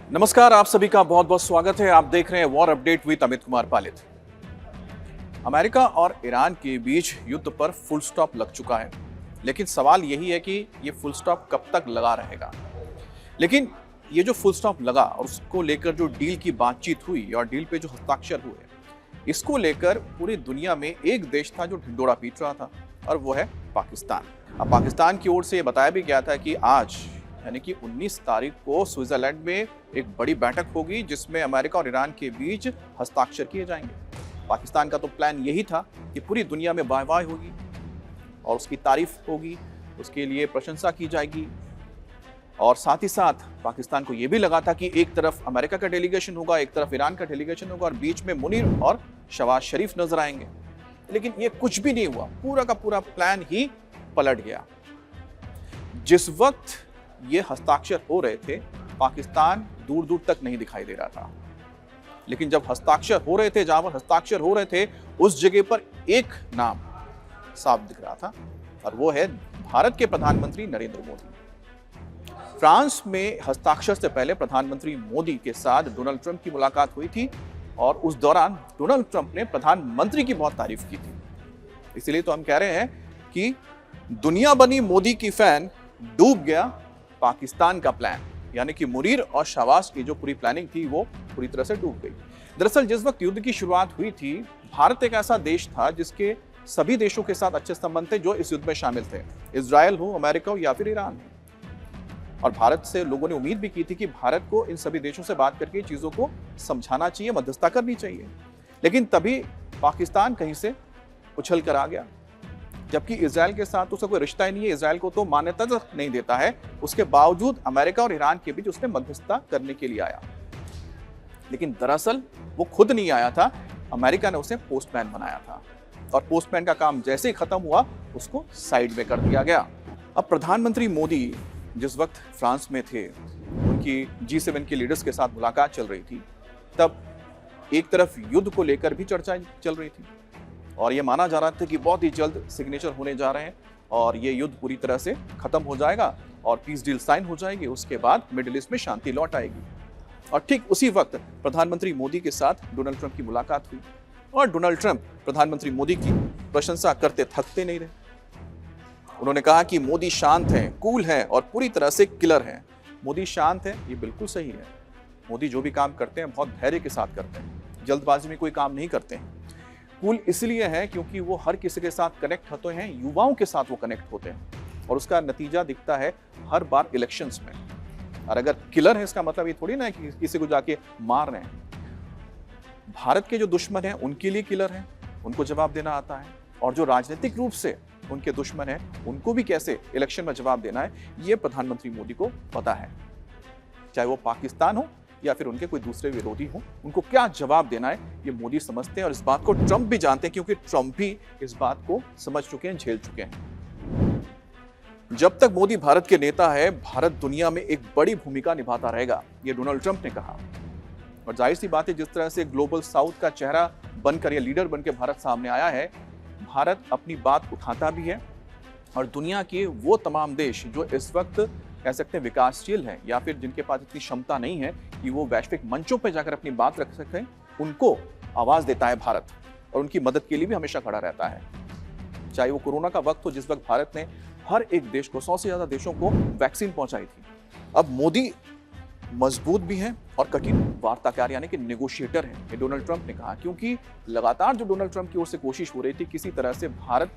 नमस्कार, आप सभी का बहुत बहुत स्वागत है। आप देख रहे हैं war update with Amit Kumar Palit. America और ईरान के बीच युद्ध पर फुल स्टॉप लग चुका है, लेकिन सवाल यही है कि ये फुल स्टॉप कब तक लगा रहेगा। लेकिन ये जो फुल स्टॉप लगा और उसको लेकर जो डील की बातचीत हुई और डील पे जो हस्ताक्षर हुए, इसको लेकर पूरी दुनिया में एक देश था जो ढिंडोरा पीट रहा था, और वो है पाकिस्तान। अब पाकिस्तान की ओर से ये बताया भी गया था कि आज यानी कि 19 तारीख को स्विट्जरलैंड में एक बड़ी बैठक होगी जिसमें अमेरिका और ईरान के बीच हस्ताक्षर किए जाएंगे। पाकिस्तान का तो प्लान यही था कि पूरी दुनिया में वाह वाह होगी और उसकी तारीफ होगी, उसके लिए प्रशंसा की जाएगी, और साथ ही साथ पाकिस्तान को यह भी लगा था कि एक तरफ अमेरिका का डेलीगेशन होगा, एक तरफ ईरान का डेलीगेशन होगा और बीच में मुनीर और शहबाज शरीफ नजर आएंगे। लेकिन ये कुछ भी नहीं हुआ, पूरा का पूरा प्लान ही पलट गया। जिस वक्त ये हस्ताक्षर हो रहे थे, पाकिस्तान दूर दूर तक नहीं दिखाई दे रहा था, लेकिन जब हस्ताक्षर हो रहे थे, जहां पर हस्ताक्षर हो रहे थे, उस जगह पर एक नाम साफ दिख रहा था, और वो है भारत के प्रधानमंत्री नरेंद्र मोदी। फ्रांस में हस्ताक्षर से पहले प्रधानमंत्री मोदी के साथ डोनाल्ड ट्रंप की मुलाकात हुई थी, और उस दौरान डोनाल्ड ट्रंप ने प्रधानमंत्री की बहुत तारीफ की थी। इसलिए तो हम कह रहे हैं कि दुनिया बनी मोदी की फैन, डूब गया पाकिस्तान का प्लान, यानी कि मुनीर और शहबाज की जो पूरी प्लानिंग थी वो पूरी तरह से डूब गई। दरअसल जिस वक्त युद्ध की शुरुआत हुई थी, भारत एक ऐसा देश था जिसके सभी देशों के साथ अच्छे संबंध थे जो इस युद्ध में शामिल थे, इजराइल हो, अमेरिका हो या फिर ईरान हो। और भारत से लोगों ने उम्मीद भी की थी कि भारत को इन सभी देशों से बात करके चीजों को समझाना चाहिए, मध्यस्थता करनी चाहिए। लेकिन तभी पाकिस्तान कहीं से उछल कर आ गया, जबकि इजराइल के साथ उसका कोई रिश्ता ही नहीं है, इजराइल को तो मान्यता तक नहीं देता है। उसके बावजूद अमेरिका और ईरान के बीच उसने मध्यस्थता करने के लिए आया, लेकिन दरअसल वो खुद नहीं आया था, अमेरिका ने उसे पोस्टमैन बनाया था, और पोस्टमैन का काम जैसे ही खत्म हुआ उसको साइड में कर दिया गया। अब प्रधानमंत्री मोदी जिस वक्त फ्रांस में थे, उनकी G7 के लीडर्स के साथ मुलाकात चल रही थी, तब एक तरफ युद्ध को लेकर भी चर्चा चल रही थी, और ये माना जा रहा था कि बहुत ही जल्द सिग्नेचर होने जा रहे हैं और ये युद्ध पूरी तरह से खत्म हो जाएगा और पीस डील साइन हो जाएगी। उसके बाद मिडिल ईस्ट में शांति लौट आएगी। और ठीक उसी वक्त प्रधानमंत्री मोदी के साथ डोनाल्ड ट्रंप की मुलाकात हुई, और डोनाल्ड ट्रंप प्रधानमंत्री मोदी की प्रशंसा करते थकते नहीं रहे। उन्होंने कहा कि मोदी शांत हैं, कूल हैं और पूरी तरह से किलर हैं। मोदी शांत है, ये बिल्कुल सही है। मोदी जो भी काम करते हैं बहुत धैर्य के साथ करते हैं, जल्दबाजी में कोई काम नहीं करते हैं। कूल इसलिए है क्योंकि वो हर किसी के साथ कनेक्ट होते हैं, युवाओं के साथ वो कनेक्ट होते हैं, और उसका नतीजा दिखता है हर बार इलेक्शंस में। और अगर किलर है, इसका मतलब ये थोड़ी ना है कि किसी को जाके मार रहे हैं। भारत के जो दुश्मन हैं उनके लिए किलर हैं, उनको जवाब देना आता है, और जो राजनीतिक रूप से उनके दुश्मन हैं उनको भी कैसे इलेक्शन में जवाब देना है, ये प्रधानमंत्री मोदी को पता है। चाहे वो पाकिस्तान हो या फिर उनके कोई दूसरे विरोधी हो, उनको क्या जवाब देना है ये मोदी समझते हैं, और इस बात को ट्रंप भी जानते हैं, क्योंकि ट्रंप भी इस बात को समझ चुके हैं, झेल चुके हैं। जब तक मोदी भारत के नेता है, भारत दुनिया में एक बड़ी भूमिका निभाता रहेगा, ये डोनाल्ड ट्रंप ने कहा। और जाहिर सी बात है, जिस तरह से ग्लोबल साउथ का चेहरा बनकर या लीडर बनकर भारत सामने आया है, भारत अपनी बात उठाता भी है, और दुनिया के वो तमाम देश जो इस वक्त कह सकते हैं विकासशील हैं या फिर जिनके पास इतनी क्षमता नहीं है कि वो वैश्विक मंचों पर जाकर अपनी बात रख सकें, उनको आवाज देता है भारत, और उनकी मदद के लिए भी हमेशा खड़ा रहता है। चाहे वो कोरोना का वक्त हो, जिस वक्त भारत ने हर एक देश को, 100 से ज्यादा देशों को वैक्सीन पहुंचाई थी। अब मोदी मजबूत भी हैं और कठिन वार्ताकार यानी कि नेगोशिएटर हैं, ये डोनाल्ड ट्रंप ने कहा, क्योंकि लगातार जो डोनाल्ड ट्रंप की ओर से कोशिश हो रही थी किसी तरह से भारत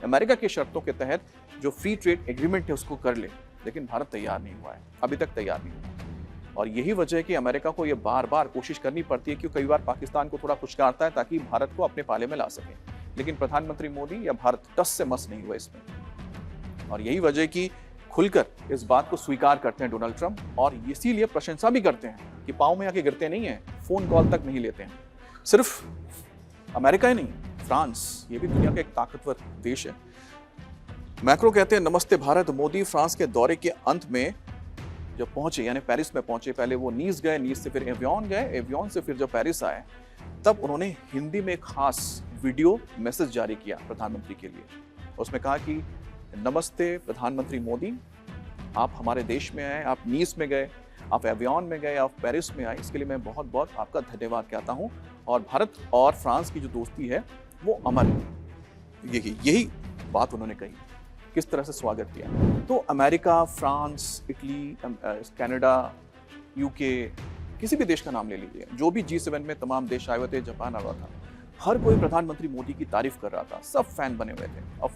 अमेरिका के शर्तों के तहत जो फ्री ट्रेड एग्रीमेंट है उसको कर ले, लेकिन भारत तैयार नहीं हुआ है, अभी तक तैयार नहीं हुआ। और यही वजह है कि अमेरिका को यह बार बार कोशिश करनी पड़ती है कि कई बार पाकिस्तान को थोड़ा फुचकारता है ताकि भारत को अपने पाले में ला सके, लेकिन प्रधानमंत्री मोदी या भारत टस से मस नहीं हुआ इसमें। और यही वजह कि खुलकर इस बात को स्वीकार करते हैं डोनाल्ड ट्रंप, और इसीलिए प्रशंसा भी करते हैं कि पांव में आके गिरते नहीं है, फोन कॉल तक नहीं लेते हैं। सिर्फ अमेरिका ही नहीं, फ्रांस, ये भी दुनिया का एक ताकतवर देश है। मैक्रो कहते हैं नमस्ते भारत। मोदी फ्रांस के दौरे के अंत में जब पहुंचे, यानी पेरिस में पहुंचे, पहले वो नीस गए, नीस से फिर एवियन गए, एवियन से फिर जब पेरिस आए, तब उन्होंने हिंदी में खास वीडियो मैसेज जारी किया प्रधानमंत्री के लिए। उसमें कहा कि नमस्ते प्रधानमंत्री मोदी, आप हमारे देश में आए, आप नीस में गए, आप एवियन में गए, आप पेरिस में आए, इसके लिए मैं बहुत बहुत आपका धन्यवाद कहता हूँ। और भारत और फ्रांस की जो दोस्ती है वो अमर है। यही बात उन्होंने कही, किस तरह से स्वागत किया। तो America, France, Italy, Canada, UK, किसी भी देश का नाम ले लीजिए, जो भी G7 में तमाम देश आए हुए थे, जापान आ रहा था, हर कोई प्रधानमंत्री मोदी की तारीफ कर रहा था, सब फैन बने हुए थे। अब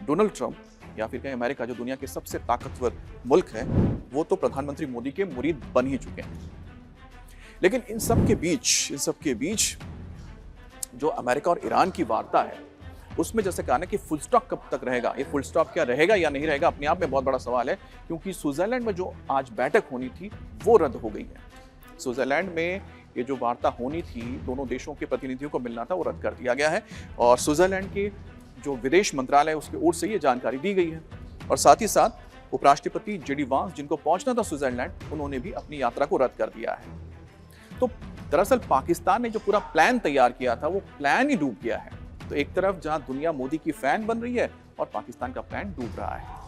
डोनाल्ड ट्रंप या फिर कहीं अमेरिका, जो दुनिया के सबसे ताकतवर मुल्क है, वो तो प्रधानमंत्री मोदी के मुरीद बन ही चुके हैं। लेकिन इन सब के बीच जो अमेरिका और ईरान की वार्ता है, उसमें जैसे कहा ना कि फुल स्टॉप कब तक रहेगा, ये फुल स्टॉप क्या रहेगा या नहीं रहेगा, अपने आप में बहुत बड़ा सवाल है। क्योंकि स्विट्जरलैंड में जो आज बैठक होनी थी वो रद्द हो गई है। स्विट्जरलैंड में ये जो वार्ता होनी थी, दोनों देशों के प्रतिनिधियों को मिलना था, वो रद्द कर दिया गया है। और स्विट्जरलैंड के जो विदेश मंत्रालय है उसकी ओर से ये जानकारी दी गई है। और साथ ही साथ उपराष्ट्रपति जेडी वांस, जिनको पहुंचना था स्विट्जरलैंड, उन्होंने भी अपनी यात्रा को रद्द कर दिया है। तो दरअसल पाकिस्तान ने जो पूरा प्लान तैयार किया था वो प्लान ही डूब गया है। तो एक तरफ जहां दुनिया मोदी की फैन बन रही है और पाकिस्तान का प्लान डूब रहा है,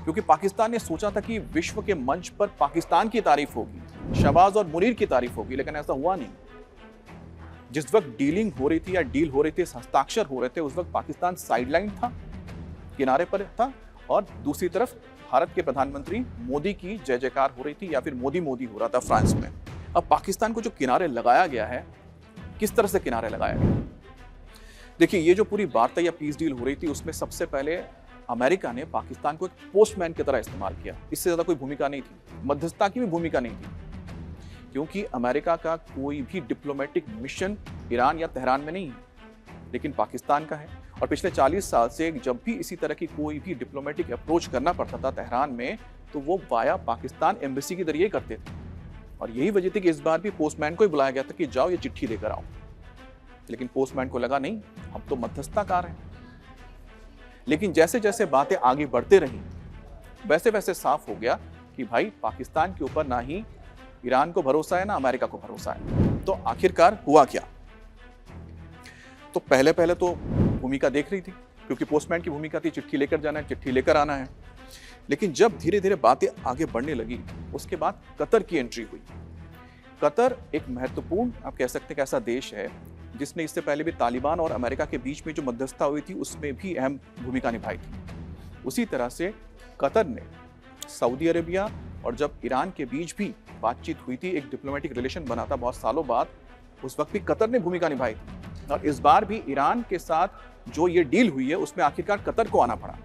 क्योंकि पाकिस्तान ने सोचा था कि विश्व के मंच पर पाकिस्तान की तारीफ होगी, शहबाज और मुनीर की तारीफ होगी, लेकिन ऐसा हुआ नहीं। जिस वक्त डीलिंग हो रही थी या डील हो रही थी, हस्ताक्षर हो रहे थे, उस वक्त पाकिस्तान साइडलाइन था, किनारे पर था, और दूसरी तरफ भारत के प्रधानमंत्री मोदी की जय जयकार हो रही थी या फिर मोदी मोदी हो रहा था फ्रांस में। अब पाकिस्तान को जो किनारे लगाया गया है, किस तरह से किनारे लगाया गया? देखिए, ये जो पूरी वार्ता या पीस डील हो रही थी, उसमें सबसे पहले अमेरिका ने पाकिस्तान को एक पोस्टमैन की तरह इस्तेमाल किया। इससे ज्यादा कोई भूमिका नहीं थी, मध्यस्थता की भी भूमिका नहीं थी, क्योंकि अमेरिका का कोई भी डिप्लोमेटिक मिशन ईरान या तेहरान में नहीं है, लेकिन पाकिस्तान का है। और पिछले 40 साल से जब भी इसी तरह की कोई भी डिप्लोमेटिक अप्रोच करना पड़ता था तेहरान में, तो वो वाया पाकिस्तान एम्बेसी के जरिए करते थे। और यही वजह थी कि इस बार भी पोस्टमैन को ही बुलाया गया था कि जाओ ये चिट्ठी लेकर आओ। लेकिन पोस्टमैन को लगा नहीं, हम तो मध्यस्थताकार हैं। लेकिन जैसे जैसे बातें आगे बढ़ते रही, वैसे वैसे साफ हो गया कि भाई पाकिस्तान के ऊपर ना ही ईरान को भरोसा है ना अमेरिका को भरोसा है। तो आखिरकार हुआ क्या? तो पहले तो भूमिका देख रही थी, क्योंकि पोस्टमैन की भूमिका थी चिट्ठी लेकर जाना है, चिट्ठी लेकर आना है। लेकिन जब धीरे धीरे बातें आगे बढ़ने लगी, उसके बाद कतर की एंट्री हुई। कतर एक महत्वपूर्ण, आप कह सकते हैं कि ऐसा देश है जिसने इससे पहले भी तालिबान और अमेरिका के बीच में जो मध्यस्थता हुई थी उसमें भी अहम भूमिका निभाई थी। उसी तरह से कतर ने सऊदी अरेबिया और जब ईरान के बीच भी बातचीत हुई थी, एक डिप्लोमेटिक रिलेशन बना था बहुत सालों बाद, उस वक्त भी कतर ने भूमिका निभाई थी। और इस बार भी ईरान के साथ जो ये डील हुई है उसमें आखिरकार कतर को आना पड़ा।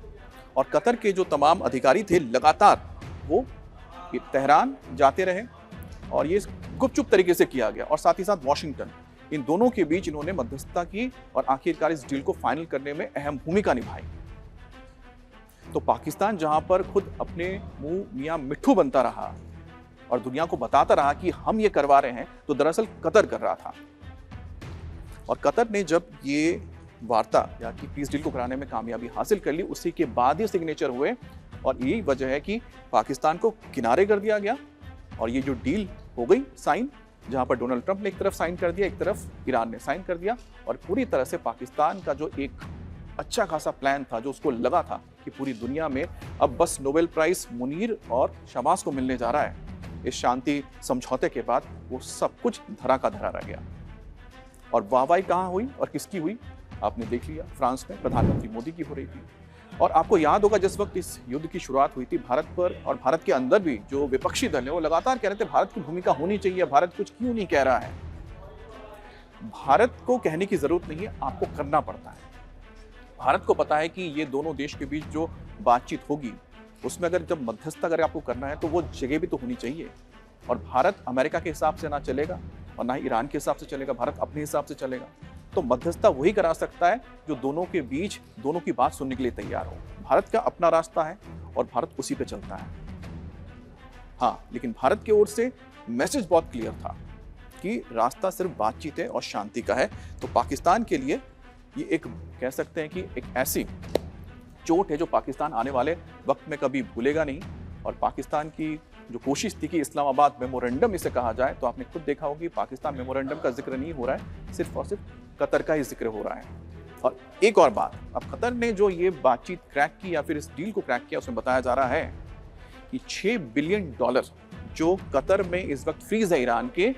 और कतर के जो तमाम अधिकारी थे लगातार वो तेहरान जाते रहे और ये गुपचुप तरीके से किया गया। और साथ ही साथ वाशिंगटन, इन दोनों के बीच इन्होंने मध्यस्थता की और आखिरकार इस डील को फाइनल करने में अहम भूमिका निभाई। तो पाकिस्तान जहां पर खुद अपने मुंह मियां मिट्ठू बनता रहा और दुनिया को बताता रहा कि हम ये करवा रहे हैं, तो दरअसल कतर कर रहा था। और कतर ने जब ये वार्ता या कि पीस डील को कराने में कामयाबी हासिल कर ली, उसी के बाद ही सिग्नेचर हुए। और यही वजह है कि पाकिस्तान को किनारे कर दिया गया और ये जो डील हो गई साइन, जहां पर डोनाल्ड ट्रंप ने एक तरफ साइन कर दिया, एक तरफ ईरान ने साइन कर दिया। और पूरी तरह से पाकिस्तान का जो एक अच्छा खासा प्लान था, जो उसको लगा था कि पूरी दुनिया में अब बस नोबेल प्राइज मुनीर और शहबाज को मिलने जा रहा है, इस शांति समझौते के बाद वो सब कुछ धरा का धरा रह गया। और वाहवाही कहाँ हुई और किसकी हुई, आपने देख लिया। फ्रांस में प्रधानमंत्री मोदी की हो रही थी। और आपको याद होगा जिस वक्त इस युद्ध की शुरुआत हुई थी, भारत पर और भारत के अंदर भी जो विपक्षी दल है वो लगातार कह रहे थे भारत की भूमिका होनी चाहिए, भारत कुछ क्यों नहीं कह रहा है। भारत को कहने की जरूरत नहीं है, आपको करना पड़ता है। भारत को पता है कि ये दोनों देश के बीच जो बातचीत होगी उसमें अगर जब मध्यस्थता अगर आपको करना है तो वो जगह भी तो होनी चाहिए। और भारत अमेरिका के हिसाब से ना चलेगा और ना ही ईरान के हिसाब से चलेगा, भारत अपने हिसाब से चलेगा। तो मध्यस्थता वही करा सकता है जो दोनों के बीच दोनों की बात सुनने के लिए तैयार हो। भारत का अपना रास्ता है और भारत उसी पे चलता है। हाँ, लेकिन भारत की ओर से मैसेज बहुत क्लियर था कि रास्ता सिर्फ बातचीत है और शांति का है। तो पाकिस्तान के लिए ये एक कह सकते हैं कि एक ऐसी चोट है जो पाकिस्तान आने वाले वक्त में कभी भूलेगा नहीं। और पाकिस्तान की जो कोशिश थी कि इस्लामाबाद मेमोरेंडम इसे कहा जाए, तो आपने खुद देखा होगा कि पाकिस्तान मेमोरेंडम का जिक्र नहीं हो रहा है, सिर्फ और सिर्फ कतर का ही जिक्र हो रहा है। और एक और बात, अब कतर ने जो ये बातचीत क्रैक की या फिर इस डील को क्रैक किया, उसमें बताया जा रहा है कि $6 बिलियन जो कतर में इस वक्त फ्रीज है ईरान के,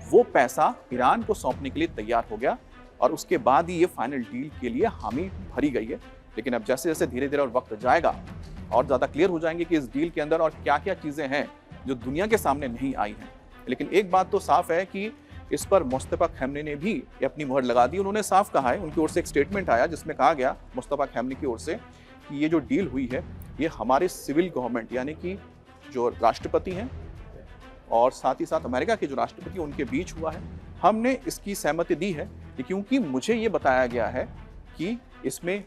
वो पैसा ईरान को सौंपने के लिए तैयार हो गया और उसके बाद ही ये फाइनल डील के लिए हामी भरी गई है। लेकिन अब जैसे जैसे धीरे धीरे और वक्त जाएगा और ज़्यादा क्लियर हो जाएंगे कि इस डील के अंदर और क्या क्या चीज़ें हैं जो दुनिया के सामने नहीं आई हैं। लेकिन एक बात तो साफ है कि इस पर मुस्तफा खैमनी ने भी अपनी मुहर लगा दी। उन्होंने साफ कहा है, उनकी ओर से एक स्टेटमेंट आया जिसमें कहा गया मुस्तफा खैमनी की ओर से कि ये जो डील हुई है ये हमारे सिविल गवर्नमेंट यानी कि जो राष्ट्रपति हैं और साथ ही साथ अमेरिका के जो राष्ट्रपति उनके बीच हुआ है। हमने इसकी सहमति दी है क्योंकि मुझे ये बताया गया है कि इसमें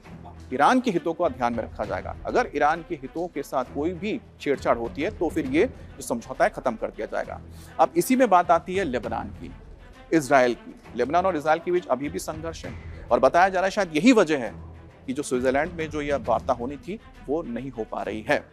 ईरान के हितों को ध्यान में रखा जाएगा। अगर ईरान के हितों के साथ कोई भी छेड़छाड़ होती है तो फिर ये जो समझौता है खत्म कर दिया जाएगा। अब इसी में बात आती है लेबनान की, इजराइल की। लेबनान और इजराइल के बीच अभी भी संघर्ष है और बताया जा रहा है शायद यही वजह है कि जो स्विट्जरलैंड में जो यह वार्ता होनी थी वो नहीं हो पा रही है।